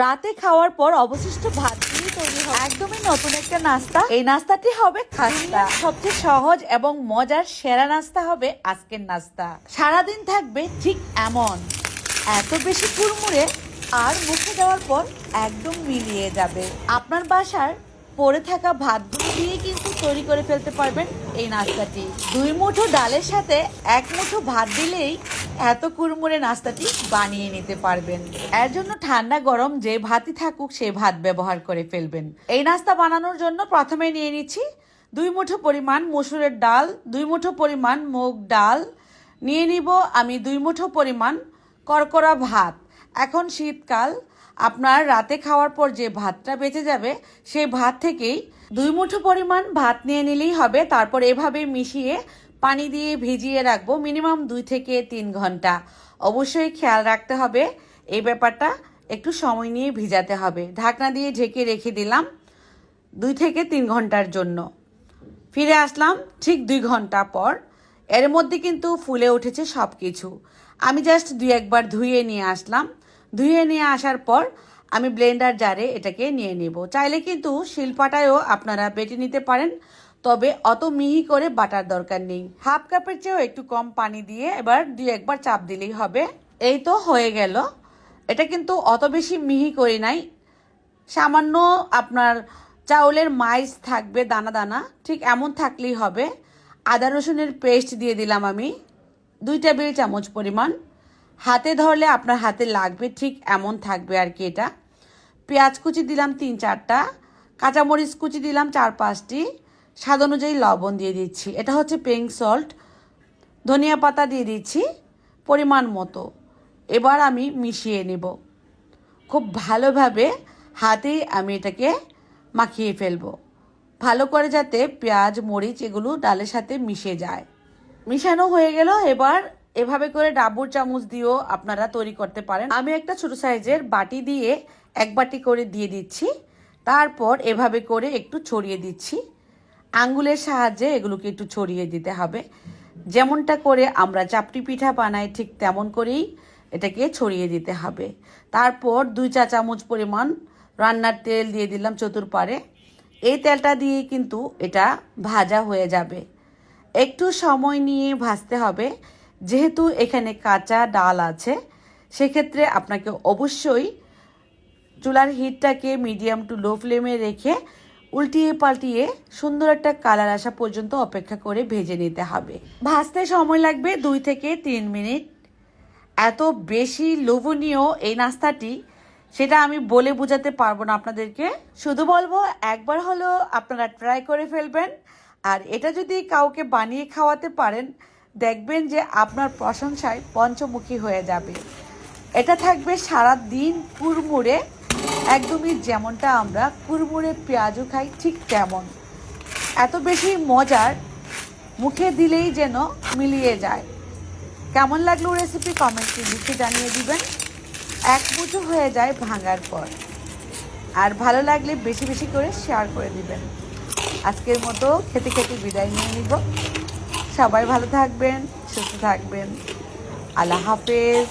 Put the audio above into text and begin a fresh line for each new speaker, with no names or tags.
রাতে খাওয়ার পর অবশিষ্ট ভাত দিয়ে তৈরি হবে একদমই নতুন একটা নাস্তা। এই নাস্তাটি হবে খাস্তা। সবচেয়ে সহজ এবং মজার সেরা নাস্তা হবে আজকের নাস্তা। সারাদিন থাকবে ঠিক এমন, এত বেশি কুড়মুড়ে আর মুখে দেওয়ার পর একদম মিলিয়ে যাবে। আপনার বাসার পড়ে থাকা ভাতগুলো দিয়ে কিন্তু তৈরি করে ফেলতে পারবেন এই নাস্তাটি। 2 মুঠো ডালের সাথে 1 মুঠো ভাত দিলেই এত কুড়মুড়ে নাস্তাটি বানিয়ে নিতে পারবেন। এর জন্য ঠান্ডা গরম যে ভাতই থাকুক সেই ভাত ব্যবহার করে ফেলবেন। এই নাস্তা বানানোর জন্য প্রথমে নিয়ে নিচ্ছি 2 মুঠো পরিমাণ মসুরের ডাল, 2 মুঠো পরিমাণ মুগ ডাল, নিয়ে নিব আমি 2 মুঠো পরিমাণ করকরা ভাত। এখন শীতকাল, আপনার রাতে খাওয়ার পর যে ভাতটা বেঁচে যাবে সেই ভাত থেকেই 2 মুঠো পরিমাণ ভাত নিয়ে নিলেই হবে। তারপর এভাবে মিশিয়ে পানি দিয়ে ভিজিয়ে রাখবো মিনিমাম 2 থেকে 3 ঘন্টা। অবশ্যই খেয়াল রাখতে হবে এই ব্যাপারটা, একটু সময় নিয়ে ভিজাতে হবে। ঢাকনা দিয়ে ঢেকে রেখে দিলাম 2 থেকে 3 ঘন্টার জন্য। ফিরে আসলাম ঠিক 2 ঘন্টা পর। এর মধ্যে কিন্তু ফুলে উঠেছে সব কিছু। আমি জাস্ট 2-1 বার ধুয়ে নিয়ে আসলাম। ধুয়ে নিয়ে আসার পর আমি ব্লেন্ডার জারে এটাকে নিয়ে নেব। চাইলে কিন্তু শিলপাটায়ও আপনারা বেটে নিতে পারেন, তবে অত মিহি করে বাটার দরকার নেই। হাফ কাপের চেয়েও একটু কম পানি দিয়ে এবার 2-1 বার চাপ দিলেই হবে। এই তো হয়ে গেল। এটা কিন্তু অত বেশি মিহি করি নাই, সামান্য আপনার চাউলের মাইজ থাকবে দানা দানা, ঠিক এমন থাকলেই হবে। আদা রসুনের পেস্ট দিয়ে দিলাম আমি 2 টেবিল চামচ পরিমাণ। হাতে ধরলে আপনার হাতে লাগবে ঠিক এমন থাকবে আর কি এটা। পেঁয়াজ কুচি দিলাম 3-4টা, কাঁচামরিচ কুচি দিলাম 4-5টি, স্বাদ অনুযায়ী লবণ দিয়ে দিচ্ছি, এটা হচ্ছে পিঙ্ক সল্ট। ধনিয়া পাতা দিয়ে দিচ্ছি পরিমাণ মতো। এবার আমি মিশিয়ে নেব খুব ভালোভাবে। হাতেই আমি এটাকে মাখিয়ে ফেলবো ভালো করে, যাতে পেঁয়াজ মরিচ এগুলো ডালের সাথে মিশে যায়। মিশানো হয়ে গেল। এবার এভাবে করে ডাবুর চামচ দিয়েও আপনারা তৈরি করতে পারেন। আমি একটা ছোট সাইজের বাটি দিয়ে 1 বাটি করে দিয়ে দিচ্ছি। তারপর এভাবে করে একটু ছড়িয়ে দিচ্ছি। আঙ্গুলের সাহায্যে এগুলোকে একটু ছড়িয়ে দিতে হবে। যেমনটা করে আমরা চাপটি পিঠা বানাই ঠিক তেমন করেই এটাকে ছড়িয়ে দিতে হবে। তারপর 2 চা চামচ পরিমাণ রান্নার তেল দিয়ে দিলাম চতুর্পারে। এই তেলটা দিয়ে কিন্তু এটা ভাজা হয়ে যাবে। একটু সময় নিয়ে ভাজতে হবে, যেহেতু এখানে কাঁচা ডাল আছে সেক্ষেত্রে আপনাকে অবশ্যই চুলার হিটটাকে মিডিয়াম টু লো ফ্লেমে রেখে উল্টিয়ে পাল্টিয়ে সুন্দর একটা কালার আসা পর্যন্ত অপেক্ষা করে ভেজে নিতে হবে। ভাজতে সময় লাগবে 2 থেকে 3 মিনিট। এত বেশি লোভনীয় এই নাস্তাটি সেটা আমি বলে বোঝাতে পারবো না আপনাদেরকে। শুধু বলবো একবার হলেও আপনারা ট্রাই করে ফেলবেন। আর এটা যদি কাউকে বানিয়ে খাওয়াতে পারেন, দেখবেন যে আপনার প্রশংসায় পঞ্চমুখী হয়ে যাবে। এটা থাকবে সারা দিন কুড়মুড়ে, একদমই যেমনটা আমরা কুড়মুড়ে পেঁয়াজু খাই ঠিক তেমন। এত বেশি মজার, মুখে দিলেই যেন মিলিয়ে যায়। কেমন লাগলো রেসিপি কমেন্টে লিখে জানিয়ে দিবেন। 1 মুঠো হয়ে যায় ভাঙার পর। আর ভালো লাগলে বেশি বেশি করে শেয়ার করে দিবেন। আজকের মতো খেতে খেতে বিদায় নিয়ে নিব। সবাই ভালো থাকবেন, সুস্থ থাকবেন। আল্লাহ হাফেজ।